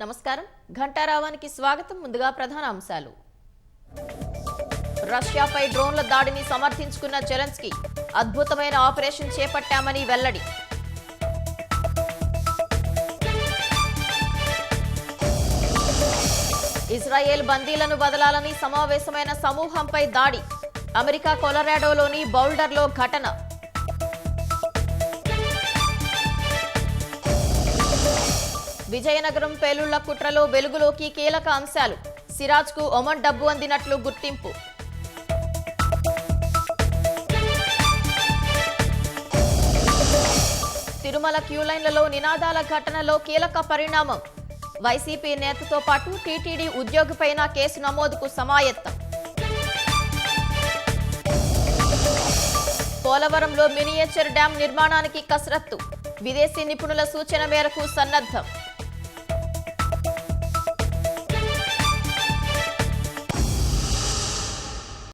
నమస్కారం ఘంటారావానికి స్వాగతం ముందుగా ప్రధాన అంశాలు రష్యాపై డ్రోన్ల దాడిని సమర్థించుకున్న జెలెన్స్కీ అద్భుతమైన ఆపరేషన్ చేపట్టామని వెల్లడి ఇజ్రాయెల్ బందీలను వదలాలని సమావేశమైన సమూహంపై దాడి అమెరికా కొలరాడోలోని బౌల్డర్లో ఘటన విజయనగరం పేలుళ్ల కుట్రలో వెలుగులోకి కీలక అంశాలు సిరాజ్కు ఒమన్ డబ్బు అందినట్లు గుర్తింపు తిరుమల క్యూలైన్లలో నినాదాల ఘటనలో కీలక పరిణామం వైసీపీ నేతతో పాటు టీటీడీ ఉద్యోగిపైన కేసు నమోదుకు సమాయత్తం పోలవరంలో మినియేచర్ డ్యాం నిర్మాణానికి కసరత్తు విదేశీ నిపుణుల సూచన మేరకు సన్నద్ధం